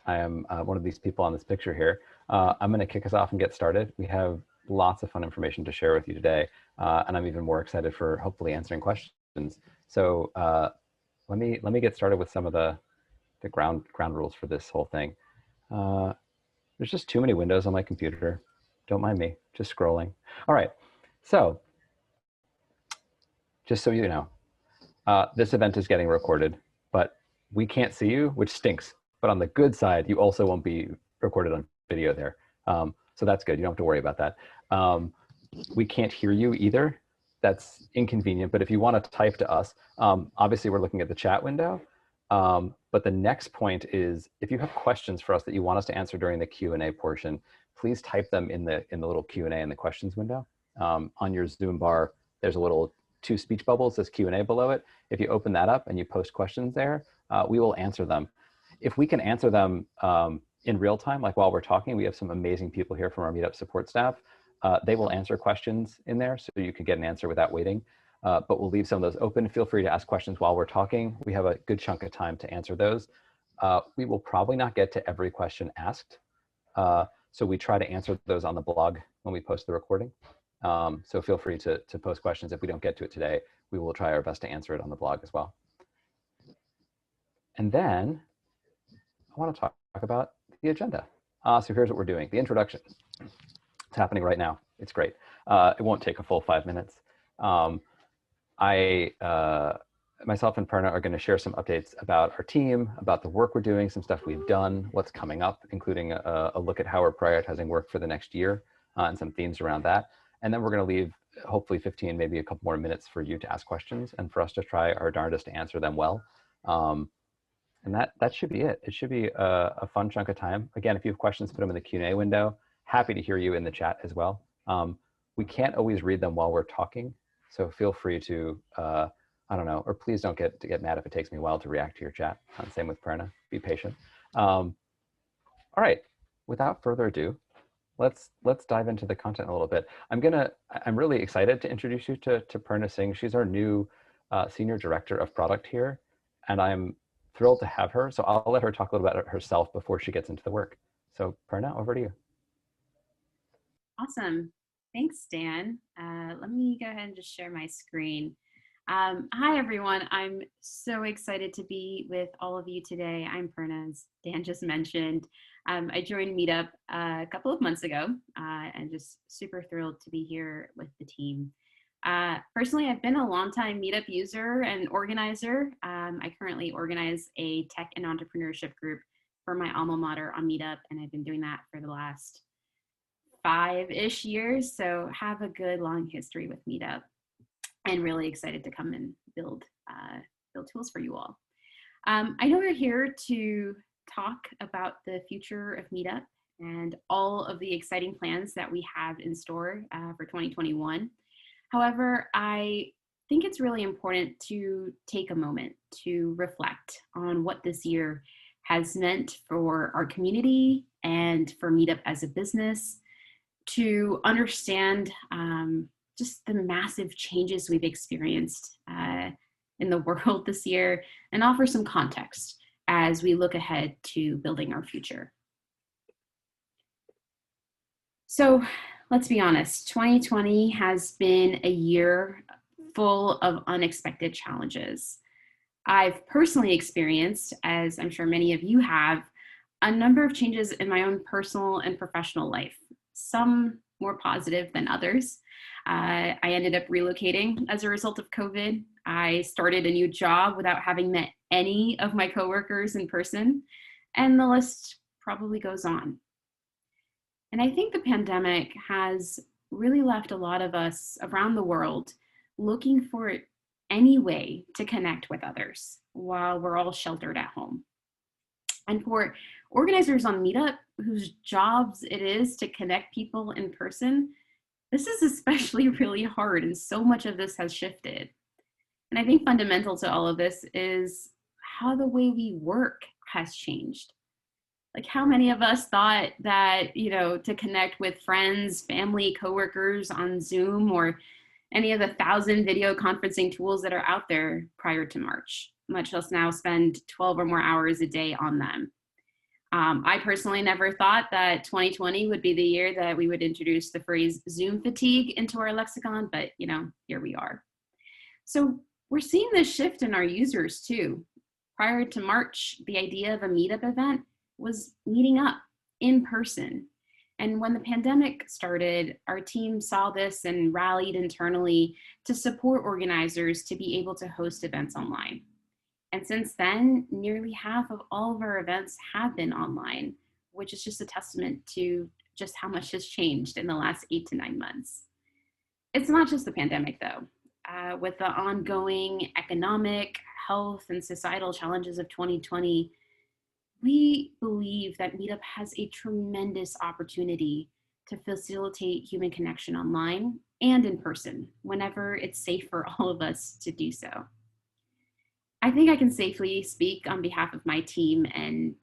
I am one of these people on this picture here. I'm going to kick us off and get started. We have lots of fun information to share with you today, and I'm even more excited for hopefully answering questions. So let me get started with some of the ground rules for this whole thing. There's just too many windows on my computer. Don't mind me, just scrolling. All right, so just so you know, this event is getting recorded, but we can't see you, which stinks. But on the good side, you also won't be recorded on video there. So that's good. You don't have to worry about that. We can't hear you either. That's inconvenient. But if you want to type to us, obviously we're looking at the chat window. But the next point is, if you have questions for us that you want us to answer during the Q&A portion, please type them in the little Q&A in the questions window. On your Zoom bar, there's a little 2 speech bubbles, says Q&A below it. If you open that up and you post questions there, we will answer them. If we can answer them in real time, like while we're talking, we have some amazing people here from our Meetup support staff. They will answer questions in there so you can get an answer without waiting. But we'll leave some of those open. Feel free to ask questions while we're talking. We have a good chunk of time to answer those. We will probably not get to every question asked. So we try to answer those on the blog when we post the recording. So feel free to post questions. If we don't get to it today, we will try our best to answer it on the blog as well. And then I want to talk about the agenda. So here's what we're doing. The introduction. It's happening right now. It's great. It won't take a full 5 minutes. Myself and Purna are going to share some updates about our team, about the work we're doing, some stuff we've done, what's coming up, including a look at how we're prioritizing work for the next year and some themes around that. And then we're going to leave hopefully 15, maybe a couple more minutes for you to ask questions and for us to try our darndest to answer them well. And that should be it. It should be a fun chunk of time. Again, if you have questions, put them in the Q&A window. Happy to hear you in the chat as well. We can't always read them while we're talking, so feel free to, I don't know, or please don't get mad if it takes me a while to react to your chat. Same with Prerna, be patient. All right, without further ado, let's dive into the content a little bit. I'm really excited to introduce you to Prerna Singh. She's our new Senior Director of Product here, and I'm thrilled to have her. So I'll let her talk a little about herself before she gets into the work. So Prerna, over to you. Awesome. Thanks, Dan. Let me go ahead and just share my screen. Hi, everyone. I'm so excited to be with all of you today. I'm Purna, as Dan just mentioned. I joined Meetup a couple of months ago and just super thrilled to be here with the team. Personally, I've been a longtime Meetup user and organizer. I currently organize a tech and entrepreneurship group for my alma mater on Meetup, and I've been doing that for the last 5-ish years. So have a good long history with Meetup and really excited to come and build tools for you all. I know we're here to talk about the future of Meetup and all of the exciting plans that we have in store for 2021. However, I think it's really important to take a moment to reflect on what this year has meant for our community and for Meetup as a business, to understand just the massive changes we've experienced in the world this year, and offer some context as we look ahead to building our future. So let's be honest, 2020 has been a year full of unexpected challenges. I've personally experienced, as I'm sure many of you have, a number of changes in my own personal and professional life, some more positive than others. I ended up relocating as a result of COVID. I started a new job without having met any of my coworkers in person, and the list probably goes on. And I think the pandemic has really left a lot of us around the world looking for any way to connect with others while we're all sheltered at home. And for organizers on Meetup, whose jobs it is to connect people in person, this is especially really hard, and so much of this has shifted. And I think fundamental to all of this is how the way we work has changed. Like, how many of us thought that, to connect with friends, family, coworkers on Zoom or any of the 1,000 video conferencing tools that are out there prior to March, much less now spend 12 or more hours a day on them. I personally never thought that 2020 would be the year that we would introduce the phrase Zoom fatigue into our lexicon, but here we are. So we're seeing this shift in our users too. Prior to March, the idea of a meetup event was meeting up in person. And when the pandemic started, our team saw this and rallied internally to support organizers to be able to host events online. And since then, nearly half of all of our events have been online, which is just a testament to just how much has changed in the last 8 to 9 months. It's not just the pandemic though. With the ongoing economic, health, and societal challenges of 2020, we believe that Meetup has a tremendous opportunity to facilitate human connection online and in person whenever it's safe for all of us to do so. I think I can safely speak on behalf of my team and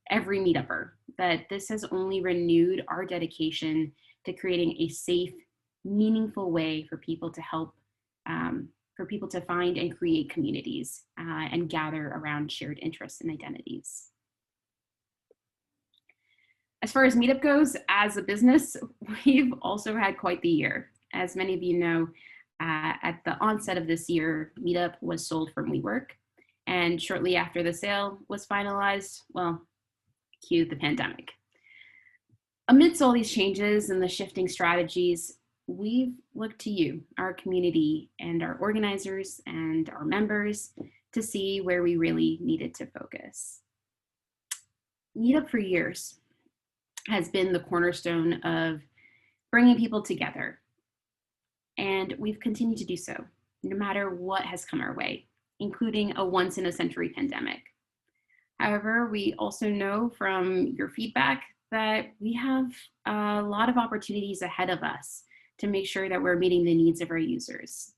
every Meetupper that this has only renewed our dedication to creating a safe, meaningful way for people to help, for people to find and create communities and gather around shared interests and identities. As far as Meetup goes, as a business, we've also had quite the year. As many of you know, at the onset of this year, Meetup was sold from WeWork. And shortly after the sale was finalized, well, cue the pandemic. Amidst all these changes and the shifting strategies, we've looked to you, our community, and our organizers and our members to see where we really needed to focus. Meetup for years has been the cornerstone of bringing people together. And we've continued to do so, no matter what has come our way, including a once-in-a-century pandemic. However, we also know from your feedback that we have a lot of opportunities ahead of us to make sure that we're meeting the needs of our users.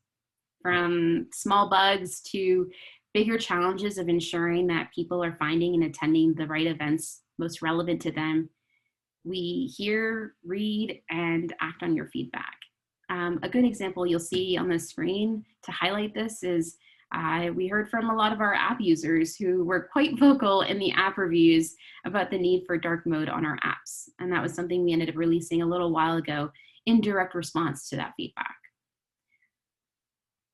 From small bugs to bigger challenges of ensuring that people are finding and attending the right events most relevant to them, we hear, read, and act on your feedback. A good example you'll see on the screen to highlight this is we heard from a lot of our app users who were quite vocal in the app reviews about the need for dark mode on our apps. And that was something we ended up releasing a little while ago in direct response to that feedback.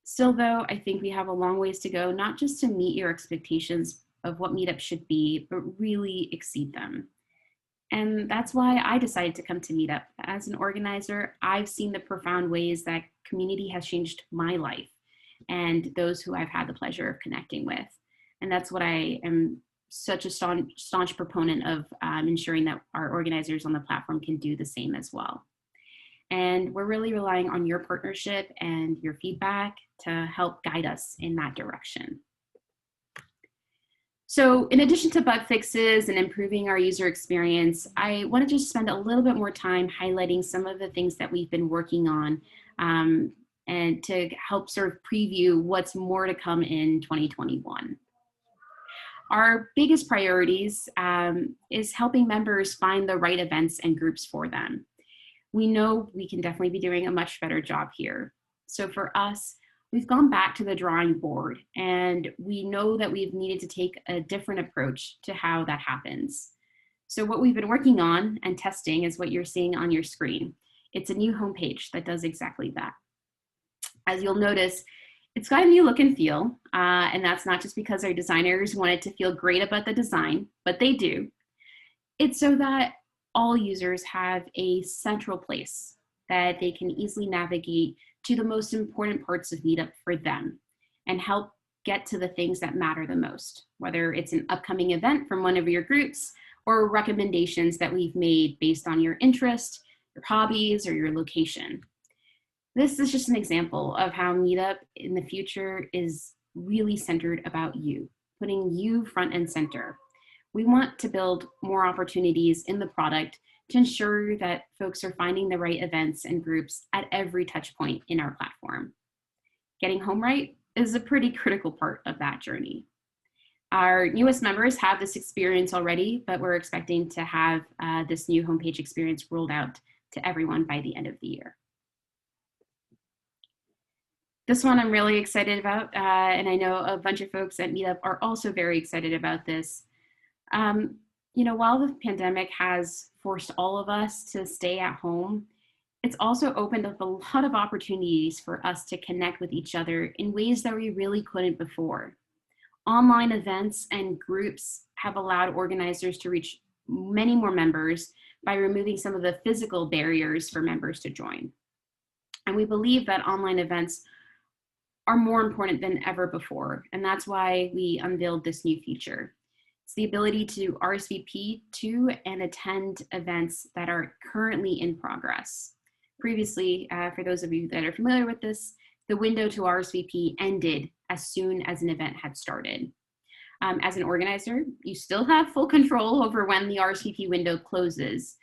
Still though, I think we have a long ways to go, not just to meet your expectations of what Meetup should be, but really exceed them. And that's why I decided to come to Meetup. As an organizer, I've seen the profound ways that community has changed my life and those who I've had the pleasure of connecting with. And that's what I am such a staunch proponent of, ensuring that our organizers on the platform can do the same as well. And we're really relying on your partnership and your feedback to help guide us in that direction. So in addition to bug fixes and improving our user experience, I wanted to spend a little bit more time highlighting some of the things that we've been working on and to help sort of preview what's more to come in 2021. Our biggest priorities is helping members find the right events and groups for them. We know we can definitely be doing a much better job here. So for us, we've gone back to the drawing board, and we know that we've needed to take a different approach to how that happens. So what we've been working on and testing is what you're seeing on your screen. It's a new homepage that does exactly that. As you'll notice, it's got a new look and feel, and that's not just because our designers wanted to feel great about the design, but they do. It's so that all users have a central place that they can easily navigate to the most important parts of Meetup for them and help get to the things that matter the most, whether it's an upcoming event from one of your groups or recommendations that we've made based on your interest, your hobbies, or your location. This is just an example of how Meetup in the future is really centered about you, putting you front and center. We want to build more opportunities in the product to ensure that folks are finding the right events and groups at every touch point in our platform. Getting home right is a pretty critical part of that journey. Our newest members have this experience already, but we're expecting to have this new homepage experience rolled out to everyone by the end of the year. This one I'm really excited about, and I know a bunch of folks at Meetup are also very excited about this. You know, while the pandemic has forced all of us to stay at home, it's also opened up a lot of opportunities for us to connect with each other in ways that we really couldn't before. Online events and groups have allowed organizers to reach many more members by removing some of the physical barriers for members to join. And we believe that online events are more important than ever before. And that's why we unveiled this new feature. It's the ability to RSVP to and attend events that are currently in progress. Previously, for those of you that are familiar with this, the window to RSVP ended as soon as an event had started. As an organizer, you still have full control over when the RSVP window closes,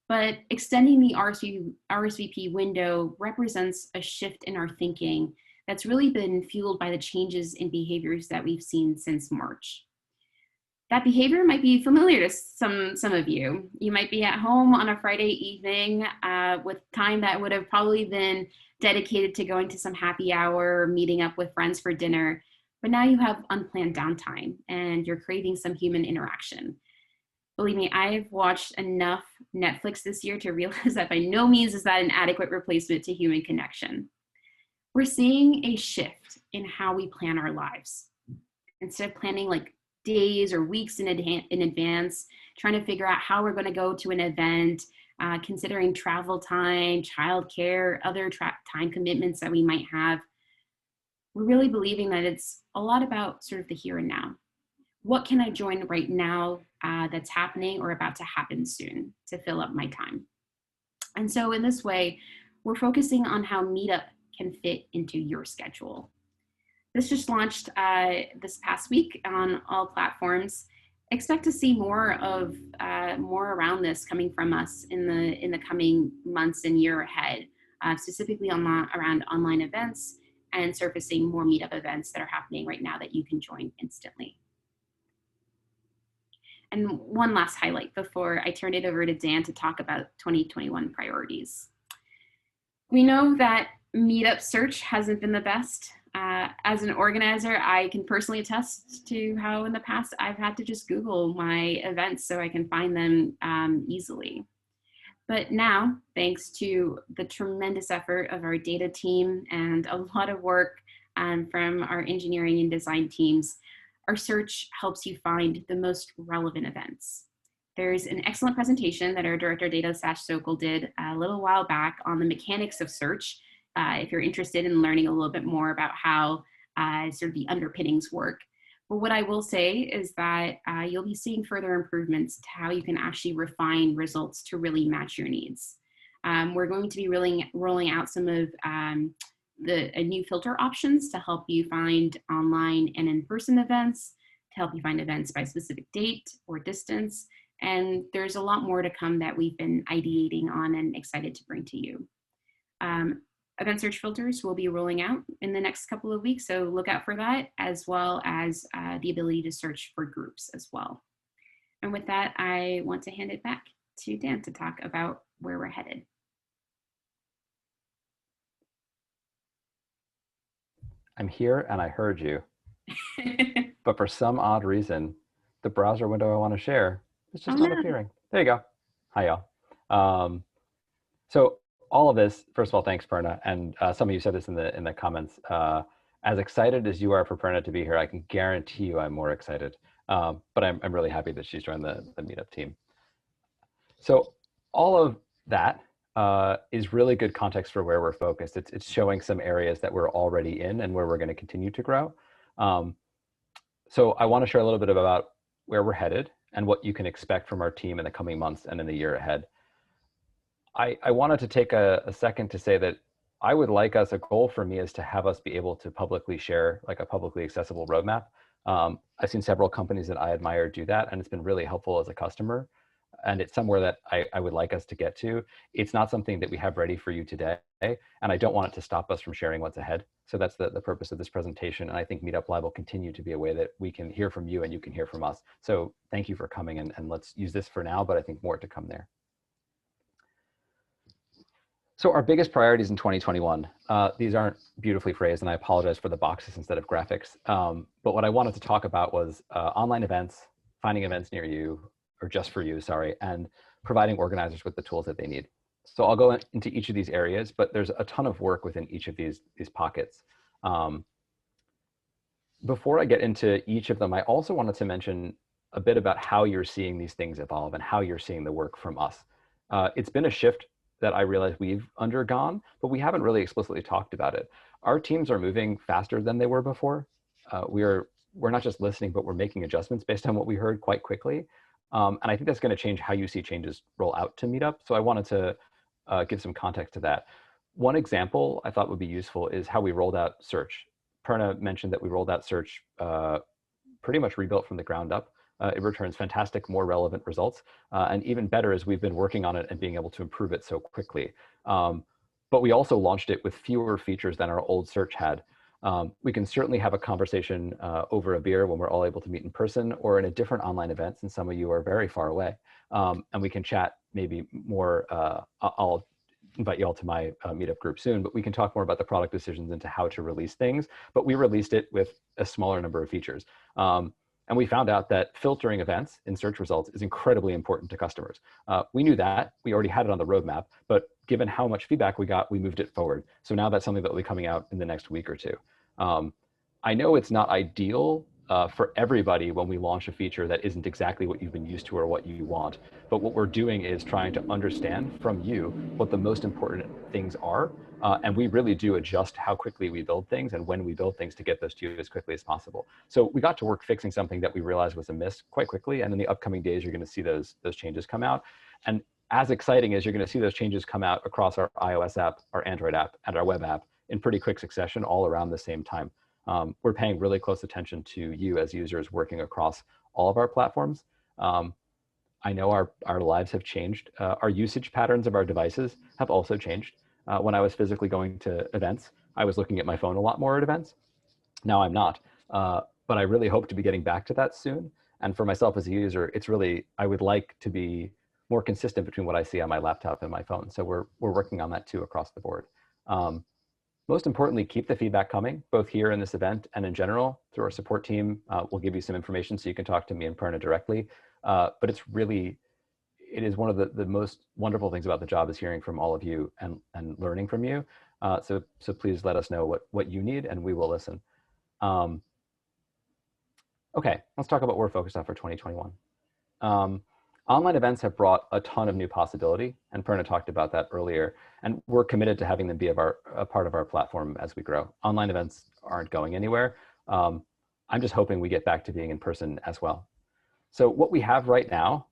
but extending the RSVP window represents a shift in our thinking that's really been fueled by the changes in behaviors that we've seen since March. That behavior might be familiar to some of you. You might be at home on a Friday evening with time that would have probably been dedicated to going to some happy hour or meeting up with friends for dinner, but now you have unplanned downtime and you're craving some human interaction. Believe me, I've watched enough Netflix this year to realize that by no means is that an adequate replacement to human connection. We're seeing a shift in how we plan our lives. Instead of planning like days or weeks in advance, trying to figure out how we're going to go to an event, considering travel time, childcare, other time commitments that we might have, we're really believing that it's a lot about sort of the here and now. What can I join right now that's happening or about to happen soon to fill up my time? And so in this way, we're focusing on how Meetup can fit into your schedule. This just launched this past week on all platforms. Expect to see more around this coming from us in the coming months and year ahead, specifically around online events and surfacing more Meetup events that are happening right now that you can join instantly. And one last highlight before I turn it over to Dan to talk about 2021 priorities. We know that Meetup Search hasn't been the best. As an organizer, I can personally attest to how in the past I've had to just Google my events so I can find them easily. But now, thanks to the tremendous effort of our data team and a lot of work from our engineering and design teams, our search helps you find the most relevant events. There's an excellent presentation that our director of data, Sash Sokol, did a little while back on the mechanics of search. If you're interested in learning a little bit more about how sort of the underpinnings work. But what I will say is that you'll be seeing further improvements to how you can actually refine results to really match your needs. We're going to be rolling out some of the new filter options to help you find online and in-person events, to help you find events by specific date or distance. And there's a lot more to come that we've been ideating on and excited to bring to you. Event search filters will be rolling out in the next couple of weeks, so look out for that, as well as the ability to search for groups as well. And with that, I want to hand it back to Dan to talk about where we're headed. I'm here and I heard you, but for some odd reason, the browser window I want to share is just not appearing. There you go. Hi, y'all. So all of this, first of all, thanks, Purna. And some of you said this in the comments. As excited as you are for Purna to be here, I can guarantee you I'm more excited. But I'm really happy that she's joined the Meetup team. So all of that is really good context for where we're focused. It's showing some areas that we're already in and where we're going to continue to grow. So I want to share a little bit about where we're headed and what you can expect from our team in the coming months and in the year ahead. I wanted to take a second to say that I would like us, a goal for me is to have us be able to publicly share like a publicly accessible roadmap. I've seen several companies that I admire do that, and it's been really helpful as a customer. And it's somewhere that I would like us to get to. It's not something that we have ready for you today, and I don't want it to stop us from sharing what's ahead. So that's the purpose of this presentation. And I think Meetup Live will continue to be a way that we can hear from you and you can hear from us. So thank you for coming, and let's use this for now, but I think more to come there. So our biggest priorities in 2021, these aren't beautifully phrased, and I apologize for the boxes instead of graphics. But what I wanted to talk about was online events, finding events near you, or just for you, sorry, and providing organizers with the tools that they need. So I'll go into each of these areas, but there's a ton of work within each of these pockets. Before I get into each of them, I also wanted to mention a bit about how you're seeing these things evolve and how you're seeing the work from us. It's been a shift that I realize we've undergone, but we haven't really explicitly talked about it. Our teams are moving faster than they were before. We're not just listening, but we're making adjustments based on what we heard quite quickly. And I think that's going to change how you see changes roll out to Meetup. So I wanted to give some context to that. One example I thought would be useful is how we rolled out search. Purna mentioned that we rolled out search pretty much rebuilt from the ground up. It returns fantastic, more relevant results. And even better is we've been working on it and being able to improve it so quickly. But we also launched it with fewer features than our old search had. We can certainly have a conversation over a beer when we're all able to meet in person or in a different online event, since some of you are very far away. And we can chat maybe more. I'll invite you all to my meetup group soon, but we can talk more about the product decisions into how to release things. But we released it with a smaller number of features. And we found out that filtering events in search results is incredibly important to customers. We knew that, we already had it on the roadmap, but given how much feedback we got, we moved it forward. So now that's something that will be coming out in the next week or two. I know it's not ideal for everybody when we launch a feature that isn't exactly what you've been used to or what you want. But what we're doing is trying to understand from you what the most important things are. And we really do adjust how quickly we build things and when we build things to get those to you as quickly as possible. So we got to work fixing something that we realized was amiss quite quickly. And in the upcoming days, you're going to see those changes come out. And as exciting as you're going to see those changes come out across our iOS app, our Android app, and our web app in pretty quick succession, all around the same time. We're paying really close attention to you as users working across all of our platforms. I know our lives have changed. Our usage patterns of our devices have also changed. When I was physically going to events, I was looking at my phone a lot more at events. Now I'm not, but I really hope to be getting back to that soon. And for myself as a user, it's really, I would like to be more consistent between what I see on my laptop and my phone. So we're working on that too across the board. Most importantly, keep the feedback coming, both here in this event and in general through our support team. We'll give you some information so you can talk to me and Purna directly. But it is one of the most wonderful things about the job is hearing from all of you and learning from you. So please let us know what you need and we will listen. Okay, let's talk about what we're focused on for 2021. Online events have brought a ton of new possibility, and Purna talked about that earlier, and we're committed to having them be a part of our platform as we grow. Online events aren't going anywhere. I'm just hoping we get back to being in person as well. So what we have right now,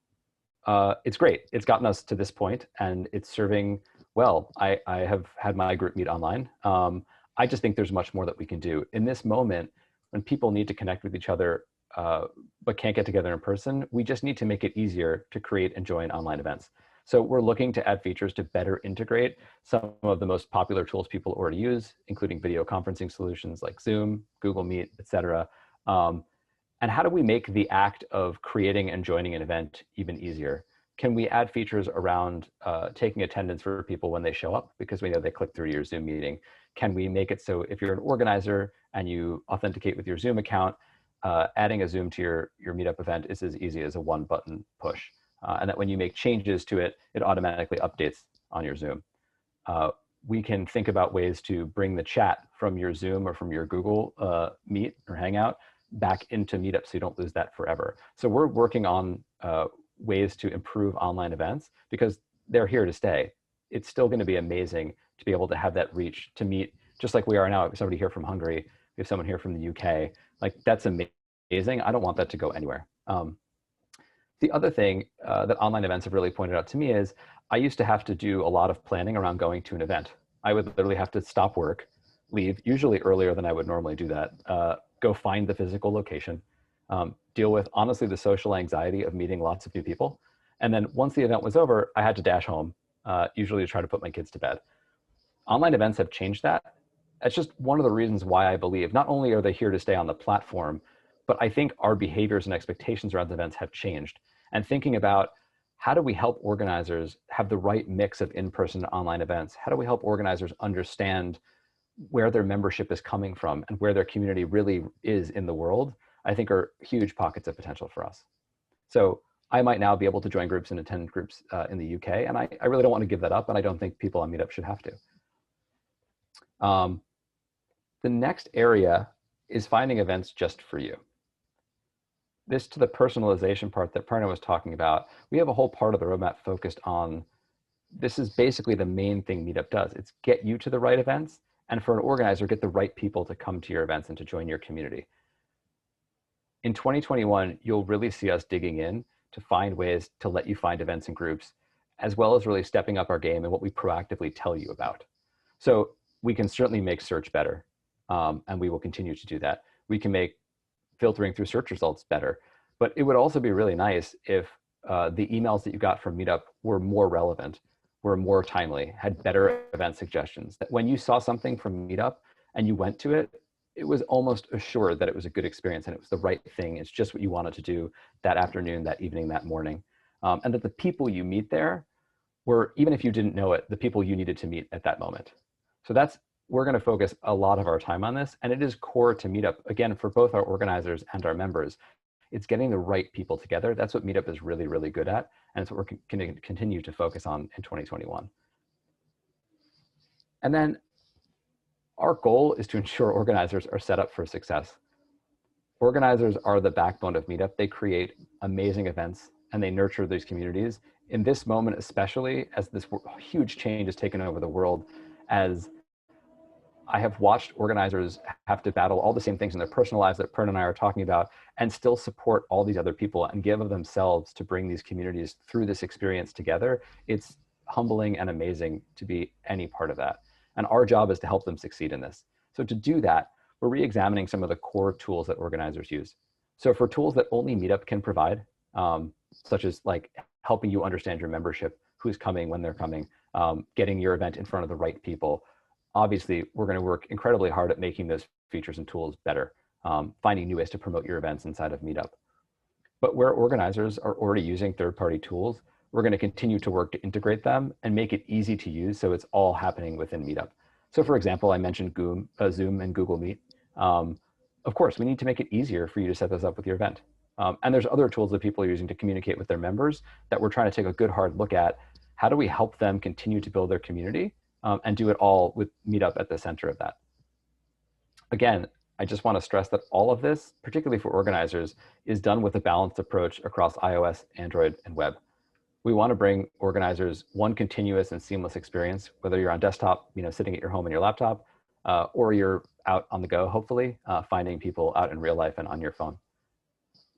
it's great. It's gotten us to this point, and it's serving well. I have had my group meet online. I just think there's much more that we can do. In this moment, when people need to connect with each other but can't get together in person, we just need to make it easier to create and join online events. So we're looking to add features to better integrate some of the most popular tools people already use, including video conferencing solutions like Zoom, Google Meet, et cetera. And how do we make the act of creating and joining an event even easier? Can we add features around taking attendance for people when they show up because we know they click through your Zoom meeting? Can we make it so if you're an organizer and you authenticate with your Zoom account, adding a Zoom to your Meetup event is as easy as a one-button push? And that when you make changes to it, it automatically updates on your Zoom. We can think about ways to bring the chat from your Zoom or from your Google Meet or Hangout back into Meetup so you don't lose that forever. So we're working on ways to improve online events because they're here to stay. It's still going to be amazing to be able to have that reach to meet, just like we are now. We have somebody here from Hungary, we have someone here from the UK. Like, that's amazing. I don't want that to go anywhere. The other thing that online events have really pointed out to me is I used to have to do a lot of planning around going to an event. I would literally have to stop work, leave, usually earlier than I would normally do that, go find the physical location, deal with, honestly, the social anxiety of meeting lots of new people. And then once the event was over, I had to dash home, usually to try to put my kids to bed. Online events have changed that. That's just one of the reasons why I believe not only are they here to stay on the platform, but I think our behaviors and expectations around events have changed. And thinking about how do we help organizers have the right mix of in-person and online events? How do we help organizers understand where their membership is coming from and where their community really is in the world, I think are huge pockets of potential for us. So I might now be able to join groups and attend groups in the UK, and I really don't want to give that up, and I don't think people on Meetup should have to. The next area is finding events just for you. This to the personalization part that Purna was talking about, we have a whole part of the roadmap focused on, this is basically the main thing Meetup does. It's get you to the right events, and for an organizer, get the right people to come to your events and to join your community. In 2021, you'll really see us digging in to find ways to let you find events and groups, as well as really stepping up our game and what we proactively tell you about. So we can certainly make search better, and we will continue to do that. We can make filtering through search results better, but it would also be really nice if the emails that you got from Meetup were more relevant, were more timely, had better event suggestions, that when you saw something from Meetup and you went to it, it was almost assured that it was a good experience and it was the right thing. It's just what you wanted to do that afternoon, that evening, that morning. And that the people you meet there were, even if you didn't know it, the people you needed to meet at that moment. So we're going to focus a lot of our time on this, and it is core to Meetup, again, for both our organizers and our members. It's getting the right people together. That's what Meetup is really, really good at, and it's what we're going to continue to focus on in 2021. And then our goal is to ensure organizers are set up for success. Organizers are the backbone of Meetup. They create amazing events and they nurture these communities. In this moment, especially as this huge change has taken over the world, as I have watched organizers have to battle all the same things in their personal lives that Purna and I are talking about, and still support all these other people and give of themselves to bring these communities through this experience together. It's humbling and amazing to be any part of that. And our job is to help them succeed in this. So to do that, we're re-examining some of the core tools that organizers use. So for tools that only Meetup can provide, such as like helping you understand your membership, who's coming, when they're coming, getting your event in front of the right people, obviously, we're going to work incredibly hard at making those features and tools better, finding new ways to promote your events inside of Meetup. But where organizers are already using third-party tools, we're going to continue to work to integrate them and make it easy to use so it's all happening within Meetup. So for example, I mentioned Zoom and Google Meet. Of course, we need to make it easier for you to set those up with your event. And there's other tools that people are using to communicate with their members that we're trying to take a good hard look at. How do we help them continue to build their community and do it all with Meetup at the center of that? Again, I just want to stress that all of this, particularly for organizers, is done with a balanced approach across iOS, Android, and web. We want to bring organizers one continuous and seamless experience, whether you're on desktop, sitting at your home on your laptop, or you're out on the go, hopefully, finding people out in real life and on your phone.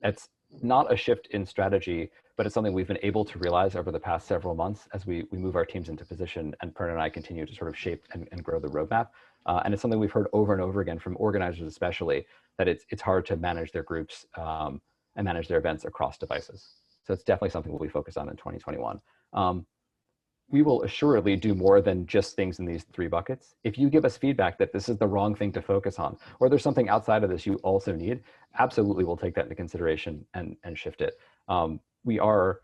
It's not a shift in strategy, but it's something we've been able to realize over the past several months as we move our teams into position, and Purna and I continue to sort of shape and grow the roadmap. And it's something we've heard over and over again from organizers especially, that it's hard to manage their groups and manage their events across devices. So it's definitely something we'll be focused on in 2021. We will assuredly do more than just things in these 3 buckets. If you give us feedback that this is the wrong thing to focus on, or there's something outside of this you also need, absolutely we'll take that into consideration and shift it. We are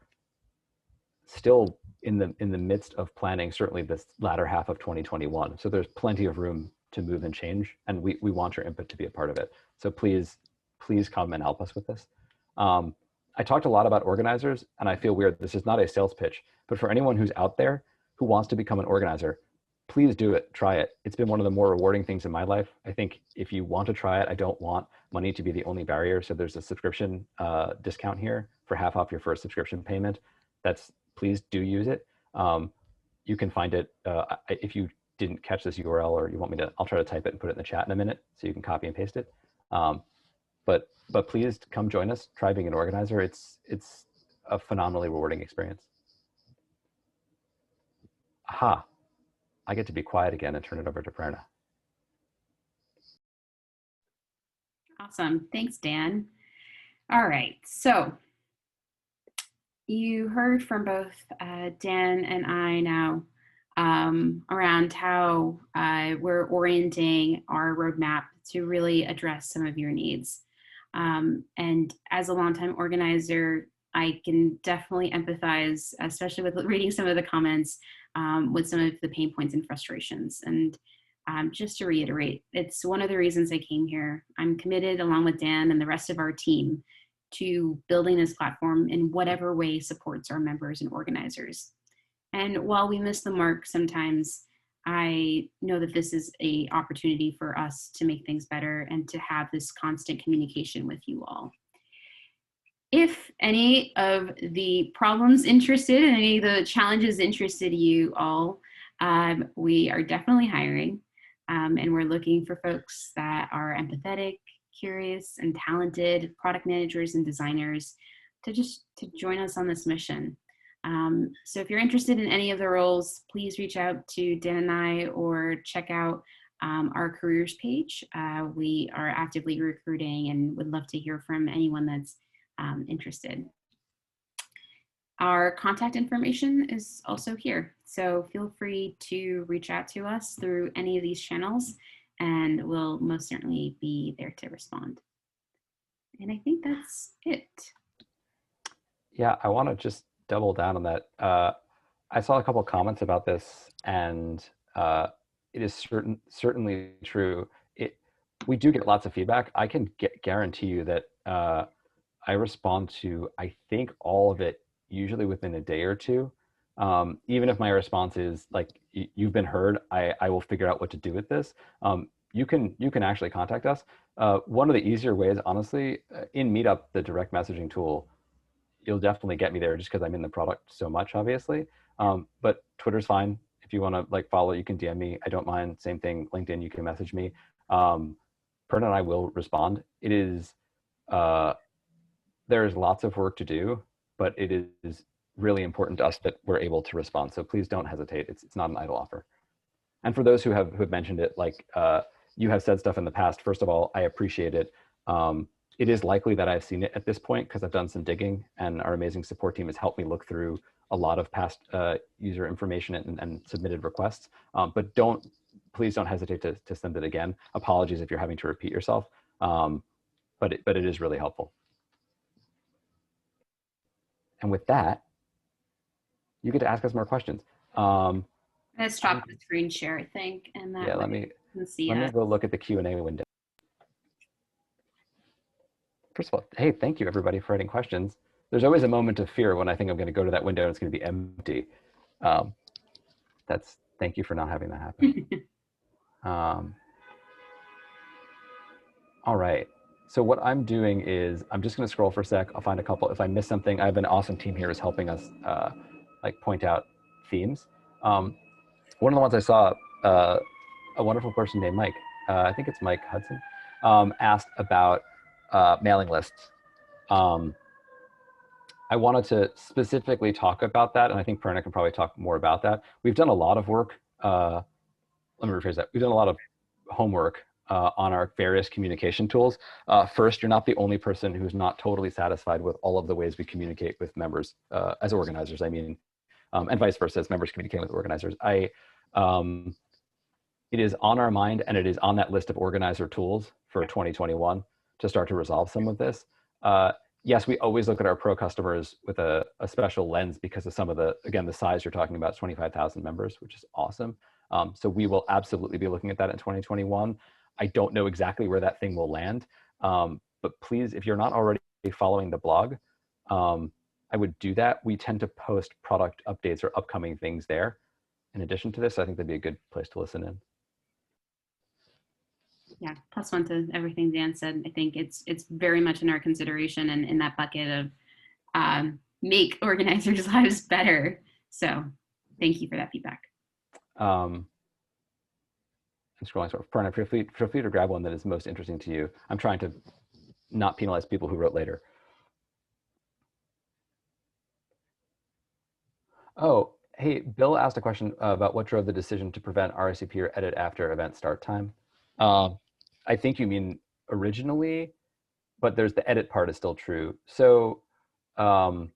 still in the midst of planning, certainly this latter half of 2021. So there's plenty of room to move and change, and we want your input to be a part of it. So please come and help us with this. I talked a lot about organizers, and I feel weird. This is not a sales pitch, but for anyone who's out there who wants to become an organizer, please do it, try it. It's been one of the more rewarding things in my life. I think if you want to try it, I don't want money to be the only barrier. So there's a subscription discount here for half off your first subscription payment. Please do use it. You can find it, if you didn't catch this URL or you want me to, I'll try to type it and put it in the chat in a minute so you can copy and paste it. But please come join us, try being an organizer. It's a phenomenally rewarding experience. Aha, I get to be quiet again and turn it over to Prerna. Awesome, thanks, Dan. All right, so you heard from both Dan and I now around how we're orienting our roadmap to really address some of your needs. And as a longtime organizer, I can definitely empathize, especially with reading some of the comments, with some of the pain points and frustrations. And just to reiterate, it's one of the reasons I came here. I'm committed, along with Dan and the rest of our team, to building this platform in whatever way supports our members and organizers. And while we miss the mark sometimes, I know that this is an opportunity for us to make things better and to have this constant communication with you all. If any of the problems interested and any of the challenges interested you all, we are definitely hiring, and we're looking for folks that are empathetic, curious, and talented product managers and designers to join us on this mission. So if you're interested in any of the roles, please reach out to Dan and I or check out our careers page. We are actively recruiting and would love to hear from anyone that's interested. Our contact information is also here, so feel free to reach out to us through any of these channels, and we'll most certainly be there to respond. And I think that's it. Yeah, I want to just double down on that. I saw a couple of comments about this, and it is certainly true. We do get lots of feedback. I can guarantee you that I respond to, I think, all of it usually within a day or two. Even if my response is like, you've been heard, I will figure out what to do with this. You can actually contact us. One of the easier ways, honestly, in Meetup, the direct messaging tool, you'll definitely get me there just because I'm in the product so much, obviously. But Twitter's fine. If you want to like follow, you can DM me. I don't mind. Same thing, LinkedIn, you can message me. Purna and I will respond. It is, there's lots of work to do, but it is really important to us that we're able to respond. So please don't hesitate. It's not an idle offer. And for those who have mentioned it, like you have said stuff in the past, first of all, I appreciate it. It is likely that I've seen it at this point because I've done some digging, and our amazing support team has helped me look through a lot of past user information and submitted requests. But please don't hesitate to send it again. Apologies if you're having to repeat yourself, but it is really helpful. And with that, you get to ask us more questions. Let's stop the screen share, I think, and that let me go look at the Q&A window. First of all, hey, thank you everybody for writing questions. There's always a moment of fear when I think I'm going to go to that window and it's going to be empty. Thank you for not having that happen. All right. So what I'm doing is I'm just going to scroll for a sec. I'll find a couple. If I miss something, I have an awesome team here who's helping us like point out themes. One of the ones I saw, a wonderful person named Mike, I think it's Mike Hudson, asked about mailing lists. I wanted to specifically talk about that, and I think Prerna can probably talk more about that. We've done a lot of work. Let me rephrase that. We've done a lot of homework on our various communication tools. First, you're not the only person who's not totally satisfied with all of the ways we communicate with members as organizers, I mean, and vice versa, as members communicating with organizers. It is on our mind, and it is on that list of organizer tools for 2021 to start to resolve some of this. Yes, we always look at our pro customers with a special lens because of some of the, again, the size you're talking about is 25,000 members, which is awesome. So we will absolutely be looking at that in 2021. I don't know exactly where that thing will land, but please, if you're not already following the blog, I would do that. We tend to post product updates or upcoming things there. In addition to this, I think that'd be a good place to listen in. Yeah, plus one to everything Dan said. I think it's very much in our consideration and in that bucket of make organizers' lives better. So thank you for that feedback. I'm scrolling, Purna, feel free to grab one that is most interesting to you. I'm trying to not penalize people who wrote later. Oh, hey, Bill asked a question about what drove the decision to prevent RSVP or edit after event start time. I think you mean originally, but there's the edit part is still true. So I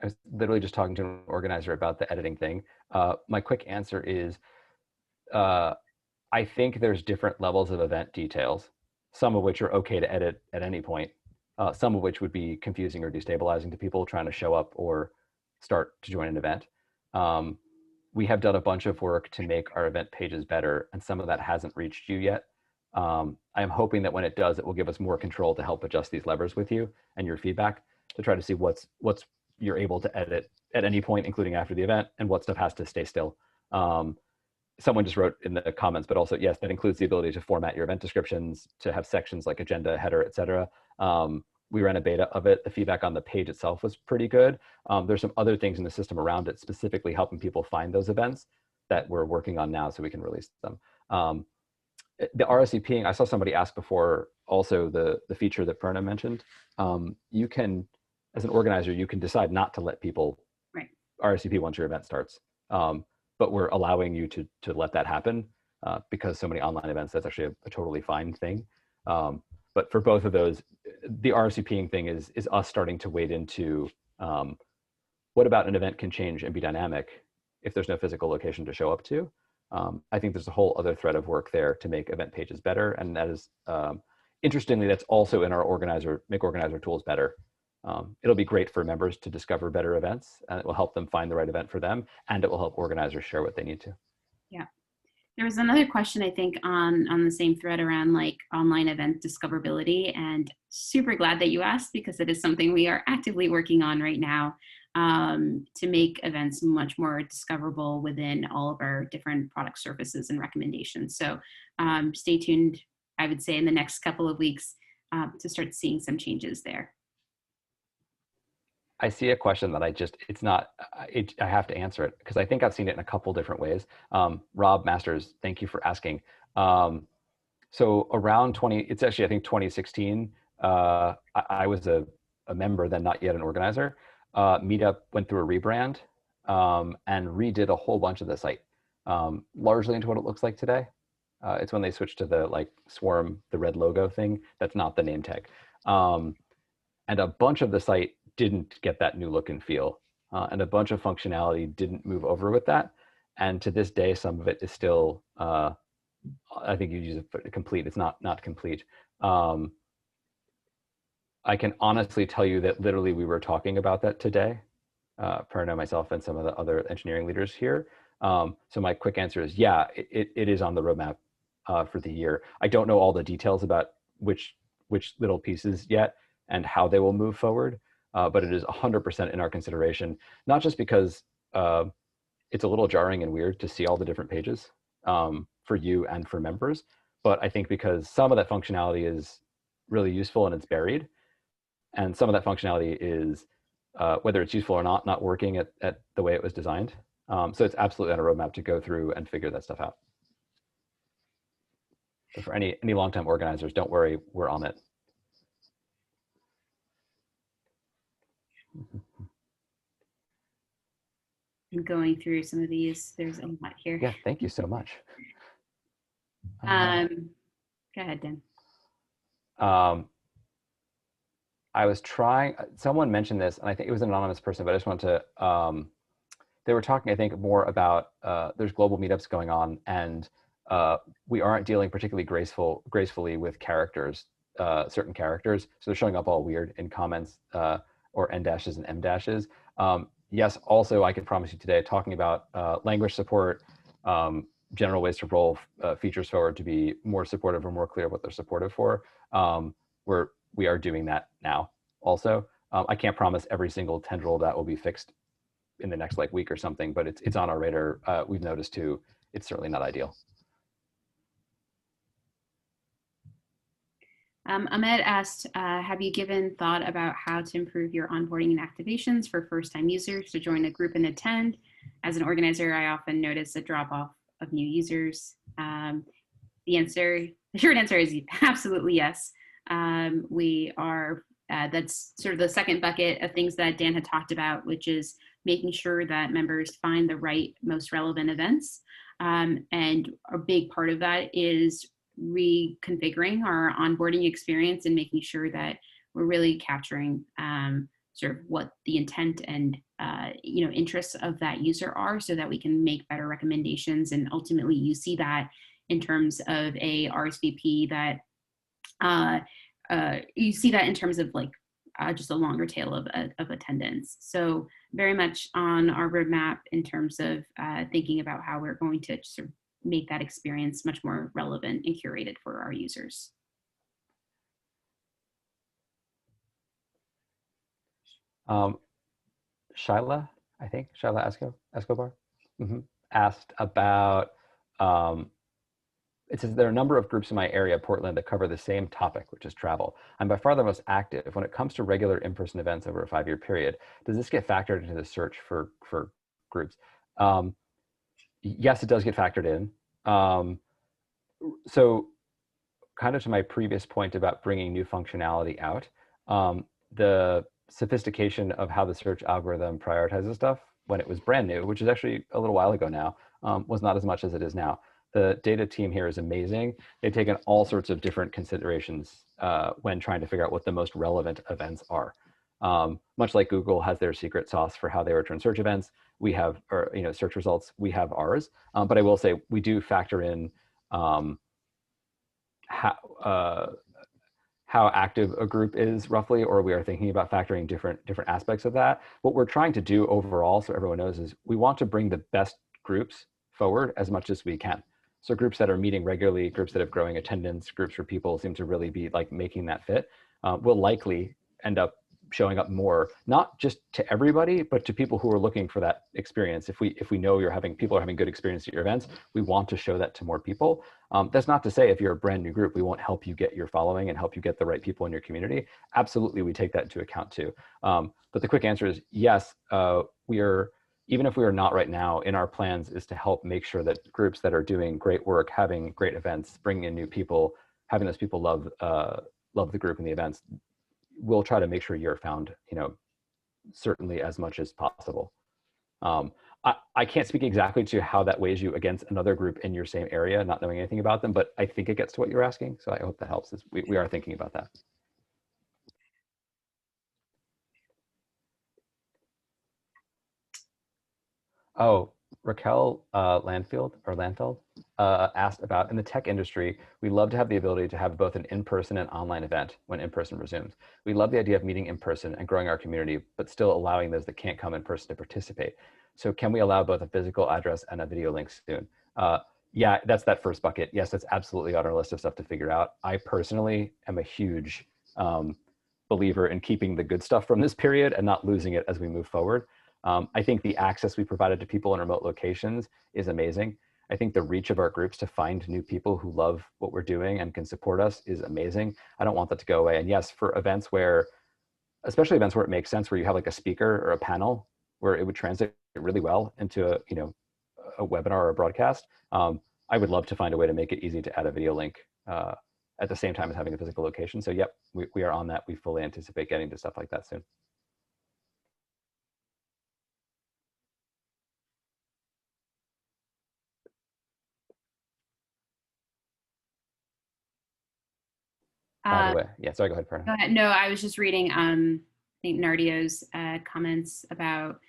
was literally just talking to an organizer about the editing thing. My quick answer is, I think there's different levels of event details, some of which are okay to edit at any point, some of which would be confusing or destabilizing to people trying to show up or start to join an event. We have done a bunch of work to make our event pages better, and some of that hasn't reached you yet. I'm hoping that when it does, it will give us more control to help adjust these levers with you and your feedback to try to see what's you're able to edit at any point, including after the event, and what stuff has to stay still. Someone just wrote in the comments, but also, yes, that includes the ability to format your event descriptions, to have sections like agenda, header, etc. We ran a beta of it. The feedback on the page itself was pretty good. There's some other things in the system around it, specifically helping people find those events that we're working on now so we can release them. The RSVPing, I saw somebody ask before, also the feature that Purna mentioned. You can, as an organizer, you can decide not to let people RSVP once your event starts. But we're allowing you to let that happen because so many online events, that's actually a totally fine thing. But for both of those, the RSVPing thing is us starting to wade into what about an event can change and be dynamic if there's no physical location to show up to. I think there's a whole other thread of work there to make event pages better. And that is, interestingly, that's also in our Make Organizer tools better. It'll be great for members to discover better events, and it will help them find the right event for them, and it will help organizers share what they need to. Yeah. There was another question, I think, on the same thread around like online event discoverability, and super glad that you asked, because it is something we are actively working on right now to make events much more discoverable within all of our different product services and recommendations. So stay tuned, I would say, in the next couple of weeks to start seeing some changes there. I see a question that I have to answer it because I think I've seen it in a couple different ways. Rob Masters, thank you for asking. So around it's actually, I think 2016, I was a member then, not yet an organizer. Meetup went through a rebrand and redid a whole bunch of the site, largely into what it looks like today. It's when they switched to the like swarm, the red logo thing. That's not the name tag. And a bunch of the site didn't get that new look and feel. And a bunch of functionality didn't move over with that. And to this day, some of it is still, I think you use it complete. It's not complete. I can honestly tell you that literally we were talking about that today, Purna, myself, and some of the other engineering leaders here. So my quick answer is, yeah, it is on the roadmap for the year. I don't know all the details about which little pieces yet and how they will move forward, but it is 100% in our consideration, not just because it's a little jarring and weird to see all the different pages for you and for members, but I think because some of that functionality is really useful and it's buried, and some of that functionality is, whether it's useful or not working at the way it was designed. So it's absolutely on a roadmap to go through and figure that stuff out. So for any long-time organizers, don't worry, we're on it. I'm going through some of these. There's a lot here. Yeah, thank you so much. Go ahead, Dan. I was trying, someone mentioned this, and I think it was an anonymous person, but I just wanted to, they were talking, I think, more about, there's global meetups going on, and we aren't dealing particularly gracefully with characters, certain characters. So they're showing up all weird in comments or N dashes and M dashes. Yes, also, I can promise you today, talking about language support, general ways to roll features forward to be more supportive or more clear what they're supportive for. We are doing that now also. I can't promise every single tendril that will be fixed in the next week or something, but it's on our radar. We've noticed too, it's certainly not ideal. Ahmed asked, have you given thought about how to improve your onboarding and activations for first-time users to join a group and attend? As an organizer, I often notice a drop-off of new users. The short answer is absolutely yes. We are, that's sort of the second bucket of things that Dan had talked about, which is making sure that members find the right, most relevant events. And a big part of that is reconfiguring our onboarding experience and making sure that we're really capturing sort of what the intent and interests of that user are, so that we can make better recommendations. And ultimately, you see that in terms of a RSVP that you see that in terms of just a longer tail of attendance. So very much on our roadmap in terms of thinking about how we're going to sort of make that experience much more relevant and curated for our users. Shyla, I think, Shyla Escobar, asked about, it says there are a number of groups in my area, Portland, that cover the same topic, which is travel. I'm by far the most active. When it comes to regular in-person events over a 5-year period, does this get factored into the search for groups? Yes, it does get factored in. So kind of to my previous point about bringing new functionality out, the sophistication of how the search algorithm prioritizes stuff when it was brand new, which is actually a little while ago now, was not as much as it is now. The data team here is amazing. They've taken all sorts of different considerations when trying to figure out what the most relevant events are. Much like Google has their secret sauce for how they return search events, we have, or search results, we have ours. But I will say we do factor in how active a group is roughly, or we are thinking about factoring different aspects of that. What we're trying to do overall, so everyone knows, is we want to bring the best groups forward as much as we can. So groups that are meeting regularly, groups that have growing attendance, groups where people seem to really be like making that fit, will likely end up showing up more, not just to everybody, but to people who are looking for that experience. If we know people are having good experience at your events, we want to show that to more people. That's not to say if you're a brand new group, we won't help you get your following and help you get the right people in your community. Absolutely, we take that into account too. But the quick answer is yes, even if we are not right now, in our plans is to help make sure that groups that are doing great work, having great events, bringing in new people, having those people love the group and the events, we'll try to make sure you're found, certainly as much as possible. I can't speak exactly to how that weighs you against another group in your same area, not knowing anything about them, but I think it gets to what you're asking. So I hope that helps. We are thinking about that. Oh, Raquel Landfeld asked about, in the tech industry, we love to have the ability to have both an in-person and online event when in-person resumes. We love the idea of meeting in person and growing our community, but still allowing those that can't come in person to participate. So can we allow both a physical address and a video link soon? Yeah, that's that first bucket. Yes, that's absolutely on our list of stuff to figure out. I personally am a huge believer in keeping the good stuff from this period and not losing it as we move forward. I think the access we provided to people in remote locations is amazing. I think the reach of our groups to find new people who love what we're doing and can support us is amazing. I don't want that to go away. And yes, for events where, especially events where it makes sense, where you have like a speaker or a panel, where it would translate really well into a webinar or a broadcast, I would love to find a way to make it easy to add a video link at the same time as having a physical location. So yep, we are on that. We fully anticipate getting to stuff like that soon. By the way, yeah, sorry, go ahead, Prerna. Go ahead. No, I was just reading, I think Nardio's comments about,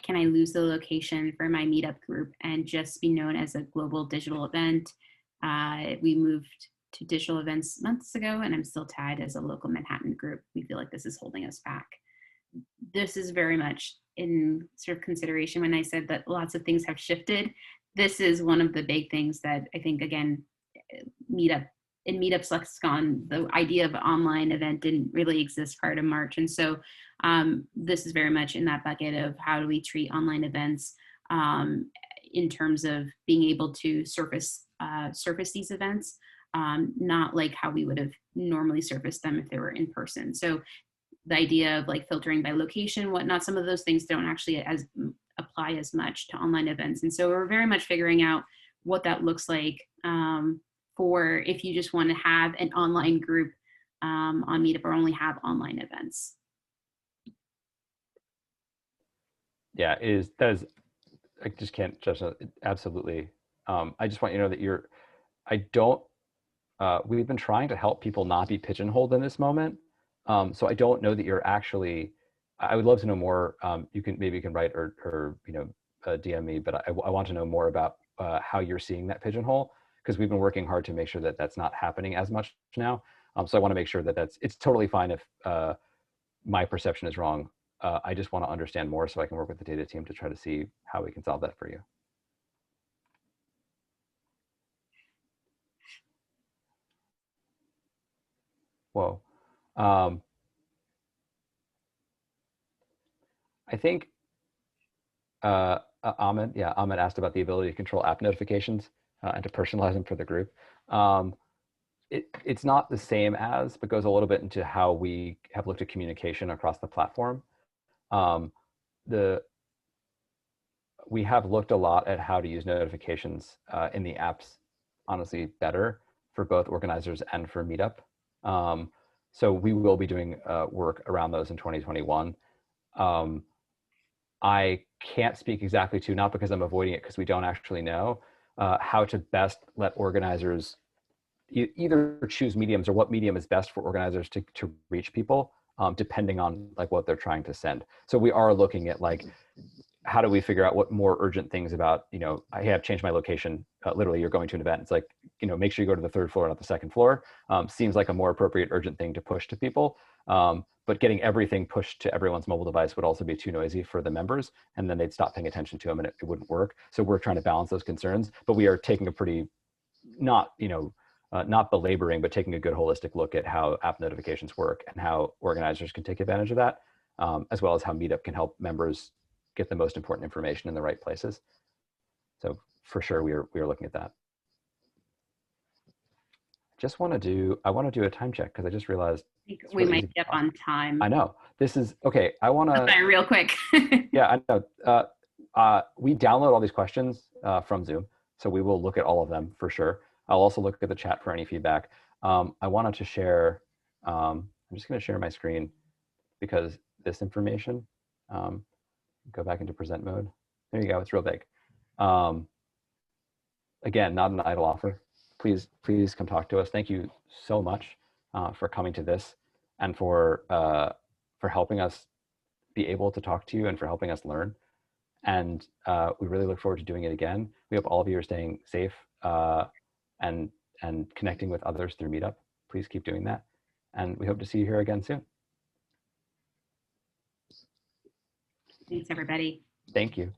can I lose the location for my meetup group and just be known as a global digital event? We moved to digital events months ago, and I'm still tagged as a local Manhattan group. We feel like this is holding us back. This is very much in sort of consideration when I said that lots of things have shifted. This is one of the big things that I think, again, in Meetup's lexicon, the idea of an online event didn't really exist prior to March. And so this is very much in that bucket of how do we treat online events in terms of being able to surface these events, not like how we would have normally surfaced them if they were in person. So the idea of like filtering by location, whatnot, some of those things don't actually apply as much to online events. And so we're very much figuring out what that looks like for if you just want to have an online group on Meetup or only have online events. Yeah, I just can't judge that. Absolutely. I just want you to know that we've been trying to help people not be pigeonholed in this moment. So I don't know that you're actually, I would love to know more. Maybe you can write or DM me, but I want to know more about how you're seeing that pigeonhole, because we've been working hard to make sure that that's not happening as much now. So I want to make sure that it's totally fine if my perception is wrong. I just want to understand more so I can work with the data team to try to see how we can solve that for you. whoa. I think Ahmed asked about the ability to control app notifications and to personalize them for the group. It's not the same as, but goes a little bit into how we have looked at communication across the platform. We have looked a lot at how to use notifications in the apps, honestly, better for both organizers and for Meetup. So we will be doing work around those in 2021. I can't speak exactly to, not because I'm avoiding it, because we don't actually know how to best let organizers either choose mediums or what medium is best for organizers to reach people, depending on like what they're trying to send. So we are looking at like, how do we figure out what more urgent things about, I have changed my location. Literally, you're going to an event. It's like, make sure you go to the third floor, not the second floor. Seems like a more appropriate urgent thing to push to people. But getting everything pushed to everyone's mobile device would also be too noisy for the members, and then they'd stop paying attention to them and it wouldn't work. So we're trying to balance those concerns, but we are taking a pretty, not belaboring, but taking a good holistic look at how app notifications work and how organizers can take advantage of that, as well as how Meetup can help members get the most important information in the right places. So for sure, we are looking at that. I want to do a time check because I just realized we really might be up on time. I know. This is okay. I want to real quick. Yeah, I know. We download all these questions from Zoom, so we will look at all of them for sure. I'll also look at the chat for any feedback. I wanted to share. I'm just going to share my screen because this information. Go back into present mode. There you go. It's real big. Again, not an idle offer. Please come talk to us. Thank you so much for coming to this and for helping us be able to talk to you and for helping us learn. And we really look forward to doing it again. We hope all of you are staying safe and connecting with others through Meetup. Please keep doing that. And we hope to see you here again soon. Thanks, everybody. Thank you.